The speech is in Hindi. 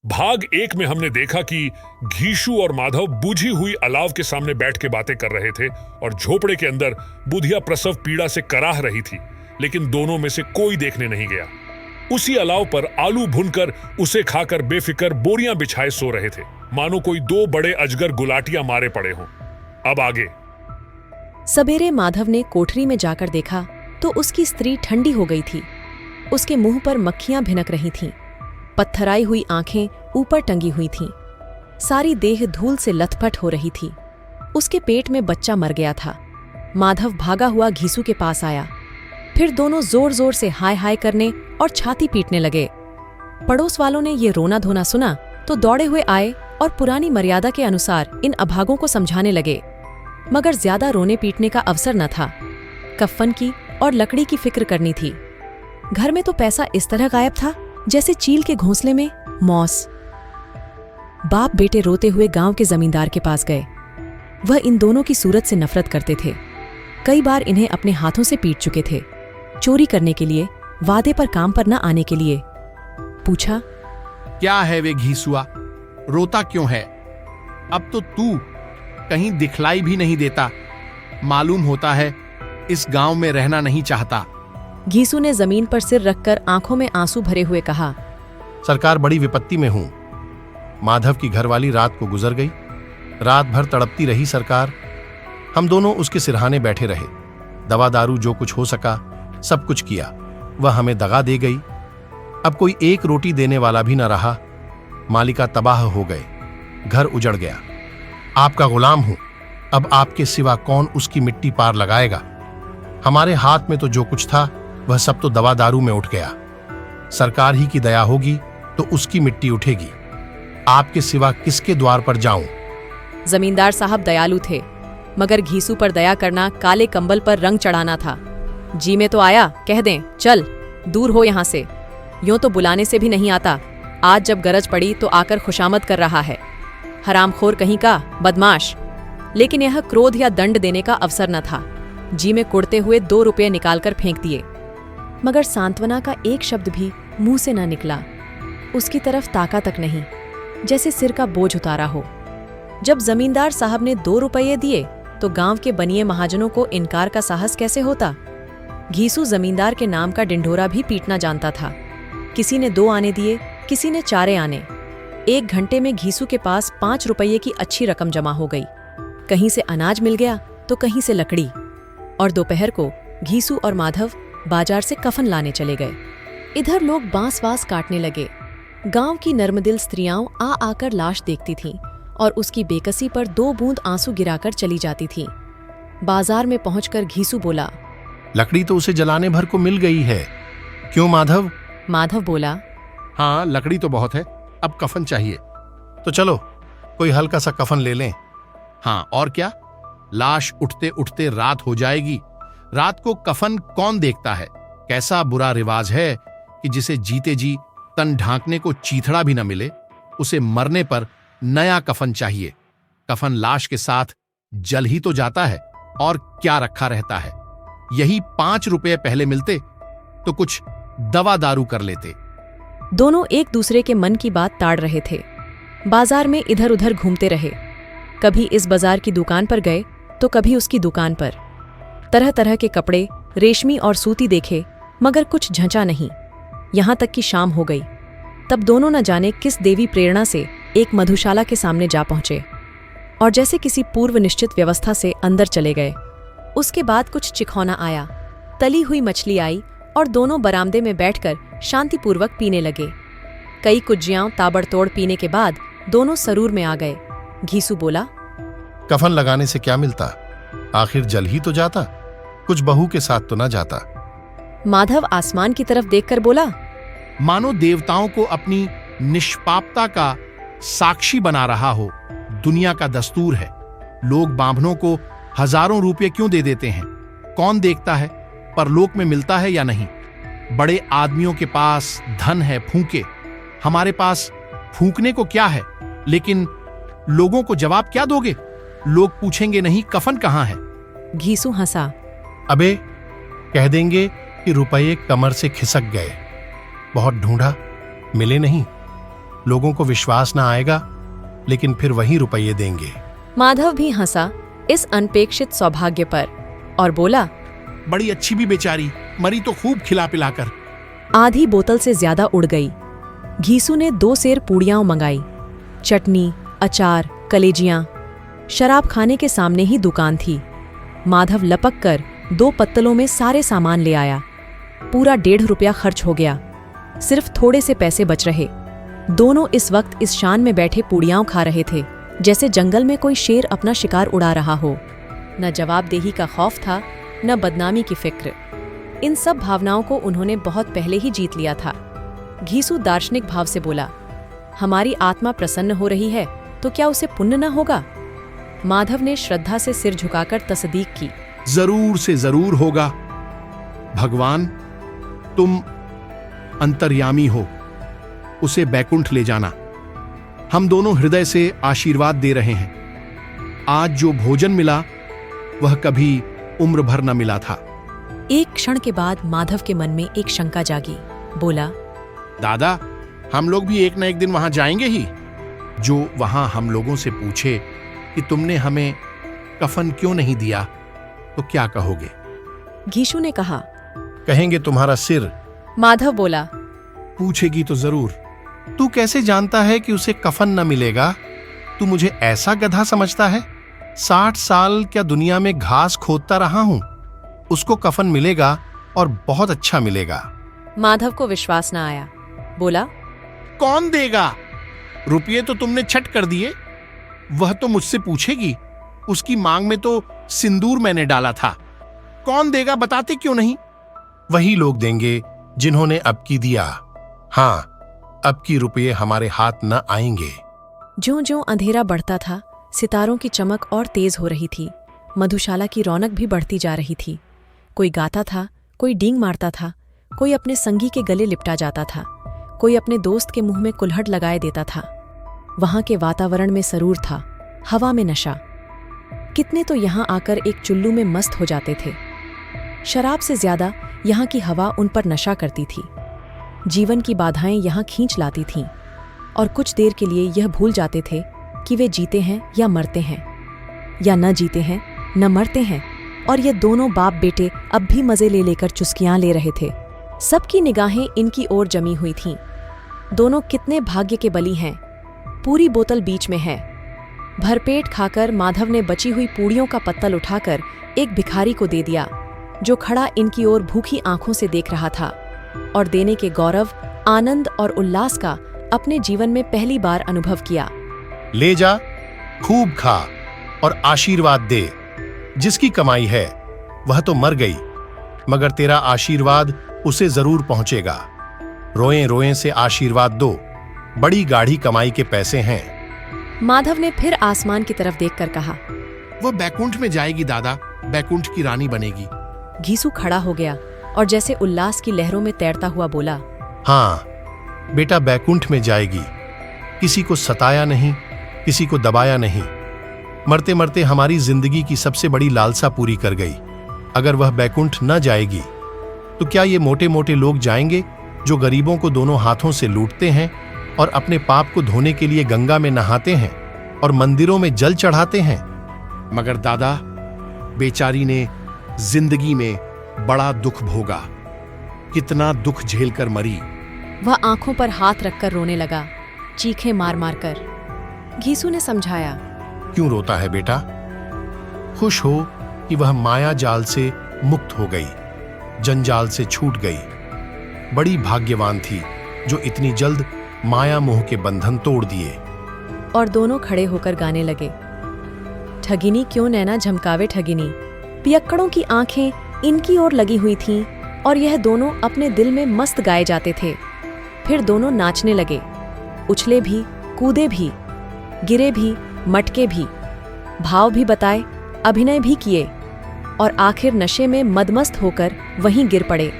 भाग 1 में हमने देखा कि घीशू और माधव बुझी हुई अलाव के सामने बैठ के बातें कर रहे थे और झोपड़े के अंदर बुधिया प्रसव पीड़ा से कराह रही थी, लेकिन दोनों में से कोई देखने नहीं गया। उसी अलाव पर आलू भुनकर उसे खाकर बेफिक्र बोरियां बिछाए सो रहे थे, मानो कोई 2 बड़े अजगर गुलाटियां मारे पड़े हों। अब आगे। सबेरे माधव ने कोठरी में जाकर देखा तो उसकी स्त्री ठंडी हो गई थी। उसके मुंह पर मक्खियां भिनक रही थीं। पत्थराई हुई आंखें ऊपर टंगी हुई थीं। सारी देह धूल से लथपथ हो रही थी। उसके पेट में बच्चा मर गया था। माधव भागा हुआ घीसू के पास आया। फिर दोनों जोर जोर से हाय हाय करने और छाती पीटने लगे। पड़ोस वालों ने ये रोना धोना सुना तो दौड़े हुए आए और पुरानी मर्यादा के अनुसार इन अभागों को समझाने लगे, मगर ज्यादा रोने पीटने का अवसर न था। कफ़न की और लकड़ी की फिक्र करनी थी। घर में तो पैसा इस तरह गायब था जैसे चील के घोंसले में मौस। बाप बेटे रोते हुए गांव के जमींदार के पास गए। वह इन दोनों की सूरत से नफरत करते थे। कई बार इन्हें अपने हाथों से पीट चुके थे, चोरी करने के लिए, वादे पर काम पर न आने के लिए। पूछा, क्या है वे घीसुआ, रोता क्यों है? अब तो तू कहीं दिखलाई भी नहीं देता। मालूम होता है इस गांव में रहना नहीं चाहता। घीसू ने जमीन पर सिर रखकर आंखों में आंसू भरे हुए कहा, सरकार, बड़ी विपत्ति में हूं। माधव की घरवाली रात को गुजर गई। रात भर तड़पती रही सरकार। हम दोनों उसके सिरहाने बैठे रहे। दवा दारू जो कुछ हो सका सब कुछ किया। वह हमें दगा दे गई। अब कोई एक रोटी देने वाला भी न रहा। मालिका तबाह हो गए। घर उजड़ गया। आपका गुलाम हूं। अब आपके सिवा कौन उसकी मिट्टी पार लगाएगा? हमारे हाथ में तो जो कुछ था वह सब तो दवा दारू में उठ गया। सरकार ही की दया होगी तो उसकी मिट्टी उठेगी। आपके सिवा किसके द्वार पर जाऊं? जमींदार साहब दयालु थे, मगर घीसू पर दया करना काले कंबल पर रंग चढ़ाना था। जी में तो आया, कह दें चल दूर हो यहां से। यूं तो बुलाने से भी नहीं आता। आज जब गरज पड़ी तो आकर खुशामद कर रहा है। हरामखोर कहीं का, बदमाश। लेकिन यह क्रोध या दंड देने का अवसर न था। जी में कुड़ते हुए 2 रुपये निकालकर फेंक दिए, मगर सांत्वना का एक शब्द भी मुंह से न निकला। उसकी तरफ ताका तक नहीं, जैसे सिर का बोझ उतारा हो। जब जमींदार साहब ने 2 रुपये दिए तो गांव के बनिए महाजनों को इनकार का साहस कैसे होता? घीसू जमींदार के नाम का डिंढोरा भी पीटना जानता था। किसी ने 2 आने दिए, किसी ने 4 आने। 1 घंटे में घीसू के पास 5 रुपये की अच्छी रकम जमा हो गई। कहीं से अनाज मिल गया तो कहीं से लकड़ी। और दोपहर को घीसू और माधव बाजार से कफन लाने चले गए। इधर लोग बांस वास काटने लगे। गांव की नर्मदिल स्त्रियां आ आकर लाश देखती थीं और उसकी बेकसी पर 2 बूंद आंसू गिराकर चली जाती थीं। बाजार में पहुंचकर घीसू बोला, लकड़ी तो उसे जलाने भर को मिल गई है। क्यों माधव? माधव बोला, हाँ, लकड़ी तो बहुत है, अब कफन चाहिए। तो चलो कोई हल्का सा कफन ले लें। हाँ, और क्या? लाश उठते उठते रात हो जाएगी। रात को कफन कौन देखता है? कैसा बुरा रिवाज है कि जिसे जीते जी तन ढांकने को चीथड़ा भी न मिले, उसे मरने पर नया कफन चाहिए। कफन लाश के साथ जल ही तो जाता है, और क्या रखा रहता है। यही 5 रुपये पहले मिलते तो कुछ दवा दारू कर लेते। दोनों एक दूसरे के मन की बात ताड़ रहे थे। बाजार में इधर उधर घूमते रहे। कभी इस बाजार की दुकान पर गए तो कभी उसकी दुकान पर। तरह तरह के कपड़े, रेशमी और सूती देखे, मगर कुछ झंचा नहीं। यहां तक कि शाम हो गई। तब दोनों न जाने किस देवी प्रेरणा से एक मधुशाला के सामने जा पहुंचे और जैसे किसी पूर्व निश्चित व्यवस्था से अंदर चले गए। उसके बाद कुछ चिखौना आया, तली हुई मछली आई और दोनों बरामदे में बैठकर शांतिपूर्वक पीने लगे। कई कुज्जियां ताबड़तोड़ पीने के बाद दोनों सरूर में आ गए। घीसू बोला, कफन लगाने से क्या मिलता? आखिर जल ही तो जाता, कुछ बहू के साथ तो ना जाता। माधव आसमान की तरफ देखकर बोला, मानो देवताओं को अपनी निष्पापता का साक्षी बना रहा हो। दुनिया का दस्तूर है। लोग बांभनों को हजारों रुपये क्यों दे देते हैं? कौन देखता है परलोक में मिलता है या नहीं? बड़े आदमियों के पास धन है फूंके, हमारे पास फूंकने को क्या है? लेकिन लोगों को जवाब क्या दोगे? लोग पूछेंगे नहीं कफन कहां है? घीसू हंसा, अबे कह देंगे कि रुपये कमर से खिसक गए। बहुत ढूंढा, मिले नहीं। लोगों को विश्वास ना आएगा, लेकिन फिर वही रुपये देंगे। माधव भी हंसा इस अनपेक्षित सौभाग्य पर और बोला, बड़ी अच्छी भी बेचारी, मरी तो खूब खिला पिलाकर। आधी बोतल से ज्यादा उड़ गई। घीसू ने 2 सेर पूड़ियां मंगाई, चटनी, अचार, कलेजियां। शराब खाने के सामने ही दुकान थी। माधव लपक कर 2 पत्तलों में सारे सामान ले आया। पूरा 1.5 रुपया खर्च हो गया। सिर्फ थोड़े से पैसे बच रहे। दोनों इस वक्त इस शान में बैठे पूड़ियां खा रहे थे जैसे जंगल में कोई शेर अपना शिकार उड़ा रहा हो। न जवाबदेही का खौफ था, न बदनामी की फिक्र। इन सब भावनाओं को उन्होंने बहुत पहले ही जीत लिया था। घीसू दार्शनिक भाव से बोला, हमारी आत्मा प्रसन्न हो रही है तो क्या उसे पुण्य न होगा? माधव ने श्रद्धा से सिर झुकाकर तस्दीक की। जरूर से जरूर होगा। भगवान, तुम अंतर्यामी हो, उसे बैकुंठ ले जाना। हम दोनों हृदय से आशीर्वाद दे रहे हैं। आज जो भोजन मिला वह कभी उम्र भर न मिला था। एक क्षण के बाद माधव के मन में एक शंका जागी। बोला, दादा, हम लोग भी एक न एक दिन वहां जाएंगे ही। जो वहां हम लोगों से पूछे कि तुमने हमें कफन क्यों नहीं दिया, तो क्या कहोगे? घीसू ने कहा। कहेंगे तुम्हारा सिर। माधव बोला, पूछेगी तो जरूर। तू कैसे जानता है कि उसे कफन न मिलेगा? तू मुझे ऐसा गधा समझता है? 60 साल क्या दुनिया में घास खोदता रहा हूं। उसको कफन मिलेगा और बहुत अच्छा मिलेगा। माधव को विश्वास न आया। बोला, कौन देगा? रुपये तो तुमने छट कर दिए। वह तो मुझसे पूछेगी। उसकी मांग में तो सिंदूर मैंने डाला था। कौन देगा, बताते क्यों नहीं? वही लोग देंगे जिन्होंने अब की दिया। हाँ, अब की रुपये हमारे हाथ न आएंगे। ज्यों-ज्यों अंधेरा बढ़ता था, सितारों की चमक और तेज हो रही थी। मधुशाला की रौनक भी बढ़ती जा रही थी। कोई गाता था, कोई डींग मारता था, कोई अपने संगी के गले लिपटा जाता था, कोई अपने दोस्त के मुंह में कुल्हड़ लगाए देता था। वहां के वातावरण में सरूर था, हवा में नशा। कितने तो यहां आकर एक चुल्लू में मस्त हो जाते थे। शराब से ज्यादा यहाँ की हवा उन पर नशा करती थी। जीवन की बाधाएं यहाँ खींच लाती थीं और कुछ देर के लिए यह भूल जाते थे कि वे जीते हैं या मरते हैं, या न जीते हैं न मरते हैं। और ये दोनों बाप बेटे अब भी मजे ले लेकर चुस्कियां ले रहे थे। सबकी निगाहें इनकी ओर जमी हुई थीं। दोनों कितने भाग्य के बली हैं। पूरी बोतल बीच में है। भरपेट खाकर माधव ने बची हुई पूड़ियों का पत्तल उठाकर एक भिखारी को दे दिया, जो खड़ा इनकी ओर भूखी आंखों से देख रहा था और देने के गौरव, आनंद और उल्लास का अपने जीवन में पहली बार अनुभव किया। ले जा, खूब खा और आशीर्वाद दे। जिसकी कमाई है वह तो मर गई, मगर तेरा आशीर्वाद उसे जरूर पहुंचेगा। रोएं रोएं से आशीर्वाद दो। बड़ी गाढ़ी कमाई के पैसे हैं। माधव ने फिर आसमान की तरफ देखकर कहा, वह बैकुंठ में जाएगी दादा, बैकुंठ की रानी बनेगी। घीसू खड़ा हो गया और जैसे उल्लास की लहरों में तैरता हुआ बोला, हाँ बेटा, बैकुंठ में जाएगी। किसी को सताया नहीं, किसी को दबाया नहीं। मरते मरते हमारी जिंदगी की सबसे बड़ी लालसा पूरी कर गई। अगर वह बैकुंठ न जाएगी तो क्या ये मोटे मोटे लोग जाएंगे जो गरीबों को दोनों हाथों से लूटते हैं और अपने पाप को धोने के लिए गंगा में नहाते हैं और मंदिरों में जल चढ़ाते हैं? मगर दादा, बेचारी ने जिंदगी में बड़ा दुख भोगा। कितना दुख झेलकर मरी। वह आंखों पर हाथ रखकर रोने लगा, चीखें मार मार कर। घीसू ने समझाया, क्यों रोता है बेटा? खुश हो कि वह माया जाल से मुक्त हो गई, जंजाल से छूट गई। बड़ी भाग्यवान थी जो इतनी जल्द माया मोह के बंधन तोड़ दिए। और दोनों खड़े होकर गाने लगे। ठगिनी क्यों नैना झमकावे ठगिनी। पियक्कड़ों की आंखें इनकी ओर लगी हुई थीं और यह दोनों अपने दिल में मस्त गाए जाते थे। फिर दोनों नाचने लगे, उछले भी, कूदे भी, गिरे भी, मटके भी, भाव भी बताए, अभिनय भी किए और आखिर नशे में मदमस्त होकर वहीं गिर पड़े।